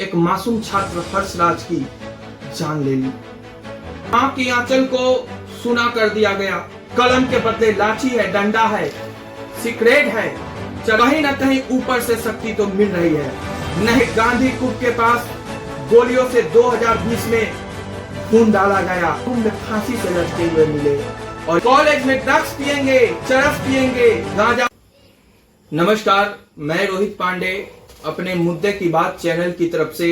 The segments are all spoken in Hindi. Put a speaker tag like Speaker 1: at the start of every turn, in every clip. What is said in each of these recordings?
Speaker 1: एक मासूम छात्र हर्षराज की जान ले ली। मां की आंचल को सुना कर दिया गया। कलम के बदले लाठी है, डंडा है, सिगरेट है, कहीं ना कहीं ऊपर से शक्ति तो मिल रही है। नहीं, गांधी कूप के पास गोलियों से 2020 में खून डाला गया, खून में फांसी से लटके हुए मिले और कॉलेज में ड्रग्स पिएंगे, चरस पिएंगे, गांजा। नमस्कार, मैं रोहित पांडे अपने मुद्दे की बात चैनल की तरफ से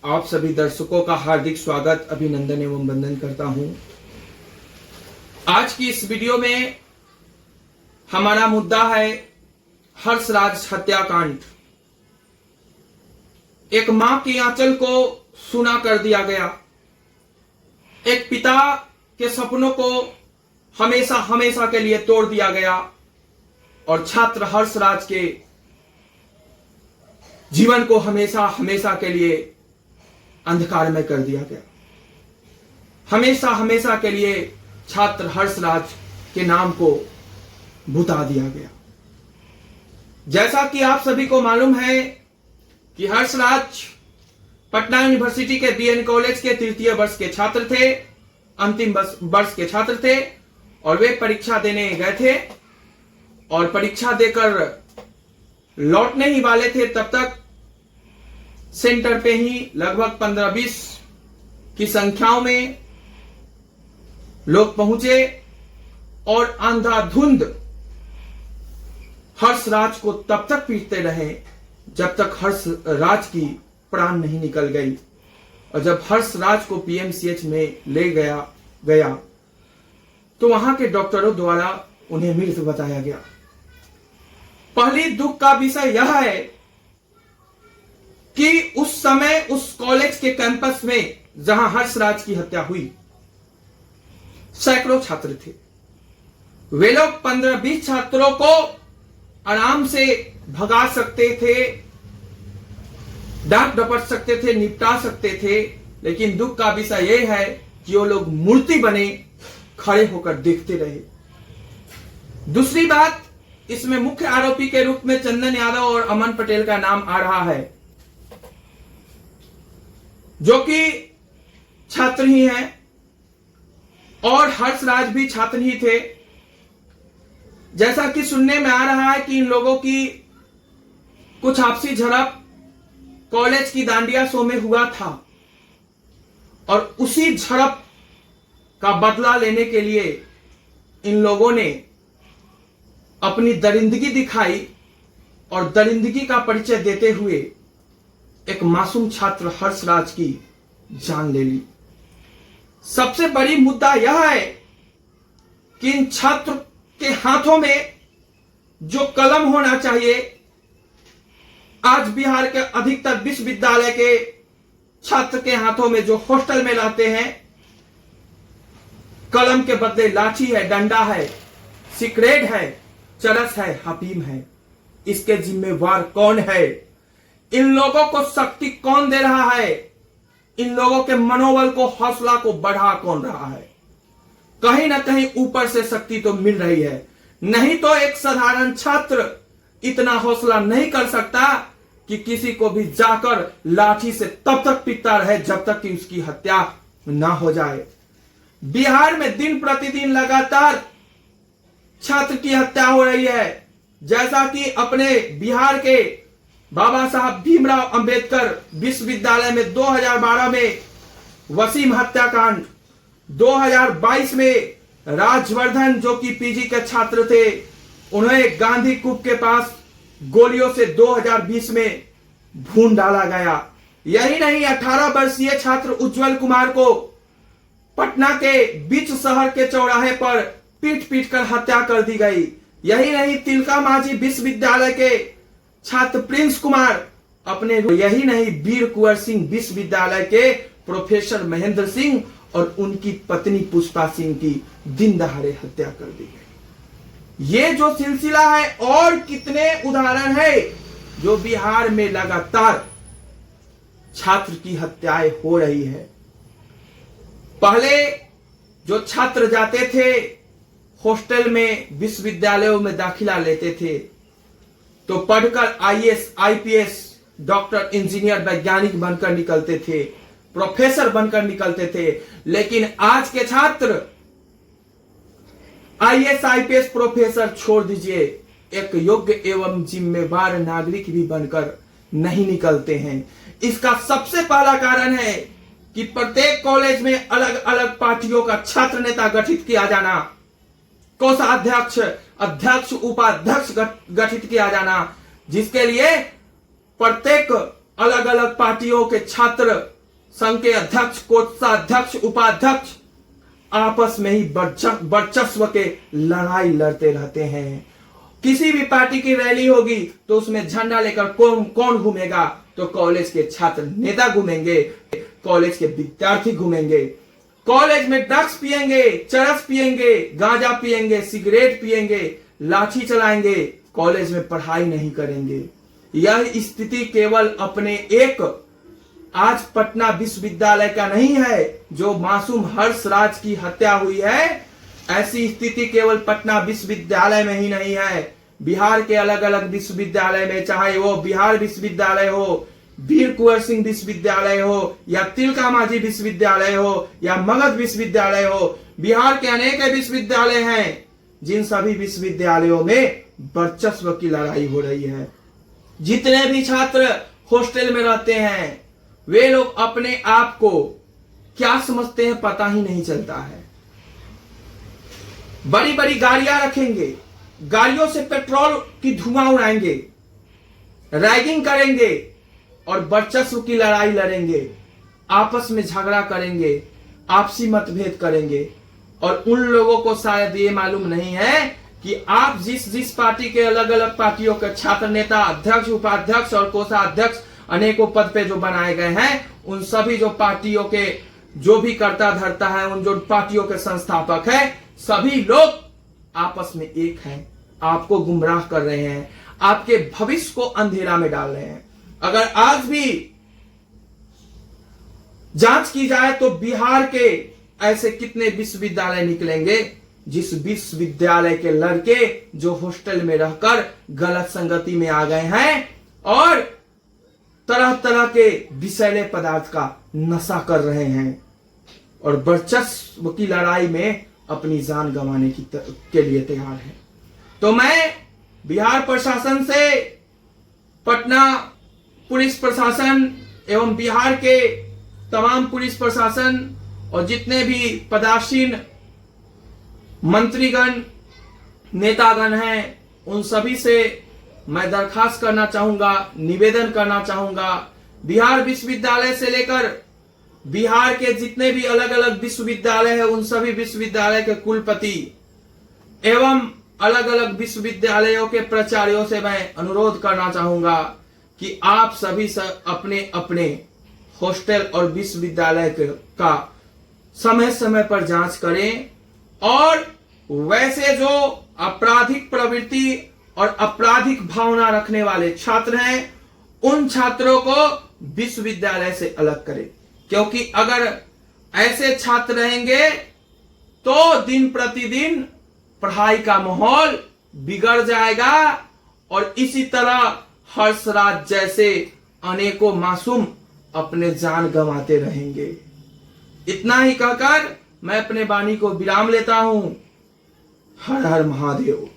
Speaker 1: आप सभी दर्शकों का हार्दिक स्वागत, अभिनंदन एवं वंदन करता हूं। आज की इस वीडियो में हमारा मुद्दा है हर्षराज हत्याकांड। एक मां की आंचल को सूना कर दिया गया। एक पिता के सपनों को हमेशा हमेशा के लिए तोड़ दिया गया और छात्र हर्षराज के जीवन को हमेशा हमेशा के लिए अंधकार में कर दिया गया। हमेशा हमेशा के लिए छात्र हर्षराज के नाम को भुता दिया गया। जैसा कि आप सभी को मालूम है कि हर्षराज पटना यूनिवर्सिटी के बीएन कॉलेज के तृतीय वर्ष के छात्र थे, अंतिम वर्ष के छात्र थे और वे परीक्षा देने गए थे और परीक्षा देकर लौटने ही वाले थे। तब तक सेंटर पे ही लगभग 15-20 की संख्याओं में लोग पहुंचे और अंधाधुंध हर्षराज को तब तक पीटते रहे जब तक हर्षराज की प्राण नहीं निकल गई। और जब हर्षराज को पीएमसीएच में ले गया तो वहां के डॉक्टरों द्वारा उन्हें मृत बताया गया। पहली दुख का विषय यह है कि उस समय उस कॉलेज के कैंपस में जहां हर्षराज की हत्या हुई, सैकड़ों छात्र थे। वे लोग 15-20 छात्रों को आराम से भगा सकते थे, डांट डपट सकते थे, निपटा सकते थे, लेकिन दुख का विषय यह है कि वो लोग मूर्ति बने खड़े होकर देखते रहे। दूसरी बात, इसमें मुख्य आरोपी के रूप में चंदन यादव और अमन पटेल का नाम आ रहा है, जो कि छात्र ही हैं और हर्षराज भी छात्र ही थे। जैसा कि सुनने में आ रहा है कि इन लोगों की कुछ आपसी झड़प कॉलेज की दांडिया शो में हुआ था और उसी झड़प का बदला लेने के लिए इन लोगों ने अपनी दरिंदगी दिखाई और दरिंदगी का परिचय देते हुए एक मासूम छात्र हर्षराज की जान ले ली। सबसे बड़ी मुद्दा यह है कि इन छात्र के हाथों में जो कलम होना चाहिए, आज बिहार के अधिकतर विश्वविद्यालय के छात्र के हाथों में जो हॉस्टल में लाते हैं, कलम के बदले लाठी है, डंडा है, सिगरेट है, चरस है, हफीम है। इसके जिम्मेवार कौन है? इन लोगों को शक्ति कौन दे रहा है? इन लोगों के मनोबल को, हौसला को बढ़ा कौन रहा है? कहीं ना कहीं ऊपर से शक्ति तो मिल रही है, नहीं तो एक साधारण छात्र इतना हौसला नहीं कर सकता कि किसी को भी जाकर लाठी से तब तक पीटता रहे जब तक कि उसकी हत्या ना हो जाए। बिहार में दिन प्रतिदिन लगातार छात्र की हत्या हो रही है। जैसा कि अपने बिहार के बाबा साहब भीमराव अंबेडकर विश्वविद्यालय में 2012 में वसीम हत्याकांड, 2022 में राजवर्धन जो कि पीजी के छात्र थे, उन्हें गांधी कूप के पास गोलियों से 2020 में भून डाला गया। यही नहीं, 18 वर्षीय छात्र उज्जवल कुमार को पटना के बीच शहर के चौराहे पर पीट पीट कर हत्या कर दी गई। यही नहीं, तिलका मांझी विश्वविद्यालय के छात्र प्रिंस कुमार अपने, यही नहीं, वीर कुंवर सिंह विश्वविद्यालय के प्रोफेसर महेंद्र सिंह और उनकी पत्नी पुष्पा सिंह की दिन दहाड़े हत्या कर दी गई। ये जो सिलसिला है और कितने उदाहरण है जो बिहार में लगातार छात्र की हत्याएं हो रही है। पहले जो छात्र जाते थे हॉस्टल में, विश्वविद्यालयों में दाखिला लेते थे तो पढ़कर आईएएस, आईपीएस डॉक्टर, इंजीनियर, वैज्ञानिक बनकर निकलते थे, प्रोफेसर बनकर निकलते थे। लेकिन आज के छात्र आईएएस आईपीएस प्रोफेसर छोड़ दीजिए, एक योग्य एवं जिम्मेवार नागरिक भी बनकर नहीं निकलते हैं। इसका सबसे पहला कारण है कि प्रत्येक कॉलेज में अलग अलग पार्टियों का छात्र नेता गठित किया जाना, कोषाध्यक्ष, अध्यक्ष, उपाध्यक्ष गठित किया जाना, जिसके लिए प्रत्येक अलग अलग पार्टियों के छात्र संघ के अध्यक्ष, कोषाध्यक्ष, उपाध्यक्ष आपस में ही वर्चस्व के लड़ाई लड़ते रहते हैं। किसी भी पार्टी की रैली होगी तो उसमें झंडा लेकर कौन घूमेगा? तो कॉलेज के छात्र नेता घूमेंगे, कॉलेज के विद्यार्थी घूमेंगे। कॉलेज में ड्रग्स पिएंगे, चरस पिएंगे, गांजा पिएंगे, सिगरेट पिएंगे, लाठी चलाएंगे, कॉलेज में पढ़ाई नहीं करेंगे। यह स्थिति केवल अपने एक आज पटना विश्वविद्यालय का नहीं है, जो मासूम हर्षराज की हत्या हुई है। ऐसी स्थिति केवल पटना विश्वविद्यालय में ही नहीं है, बिहार के अलग अलग विश्वविद्यालय में, चाहे वो बिहार विश्वविद्यालय हो, वीर कुंवर सिंह विश्वविद्यालय हो, या तिलका मांझी विश्वविद्यालय हो, या मगध विश्वविद्यालय हो, बिहार के अनेक विश्वविद्यालय हैं, जिन सभी विश्वविद्यालयों में वर्चस्व की लड़ाई हो रही है। जितने भी छात्र हॉस्टल में रहते हैं वे लोग अपने आप को क्या समझते हैं पता ही नहीं चलता है। बड़ी बड़ी गाड़ियां रखेंगे, गाड़ियों से पेट्रोल की धुआं उड़ाएंगे, रैगिंग करेंगे और वर्चस्व की लड़ाई लड़ेंगे, आपस में झगड़ा करेंगे, आपसी मतभेद करेंगे। और उन लोगों को शायद ये मालूम नहीं है कि आप जिस पार्टी के अलग अलग पार्टियों के छात्र नेता, अध्यक्ष, उपाध्यक्ष और कोषाध्यक्ष अनेकों पद पे जो बनाए गए हैं, उन सभी जो पार्टियों के जो भी कर्ता धर्ता है, उन जो पार्टियों के संस्थापक है, सभी लोग आपस में एक हैं, आपको गुमराह कर रहे हैं, आपके भविष्य को अंधेरा में डाल रहे हैं। अगर आज भी जांच की जाए तो बिहार के ऐसे कितने विश्वविद्यालय निकलेंगे जिस विश्वविद्यालय के लड़के जो हॉस्टल में रहकर गलत संगति में आ गए हैं और तरह तरह के विषैले पदार्थ का नशा कर रहे हैं और वर्चस्व की लड़ाई में अपनी जान गंवाने के लिए तैयार है। तो मैं बिहार प्रशासन से, पटना पुलिस प्रशासन एवं बिहार के तमाम पुलिस प्रशासन और जितने भी पदासीन मंत्रीगण, नेतागण हैं, उन सभी से मैं दरखास्त करना चाहूंगा, निवेदन करना चाहूंगा, बिहार विश्वविद्यालय से लेकर बिहार के जितने भी अलग अलग विश्वविद्यालय हैं, उन सभी विश्वविद्यालय के कुलपति एवं अलग अलग विश्वविद्यालयों के प्राचार्यों से मैं अनुरोध करना चाहूंगा कि आप सभी अपने अपने हॉस्टल और विश्वविद्यालय का समय समय पर जांच करें और वैसे जो आपराधिक प्रवृत्ति और आपराधिक भावना रखने वाले छात्र हैं, उन छात्रों को विश्वविद्यालय से अलग करें। क्योंकि अगर ऐसे छात्र रहेंगे तो दिन प्रतिदिन पढ़ाई का माहौल बिगड़ जाएगा और इसी तरह हर्षराज जैसे अनेकों मासूम अपने जान गंवाते रहेंगे। इतना ही कहकर मैं अपने वाणी को विराम लेता हूं। हर हर महादेव।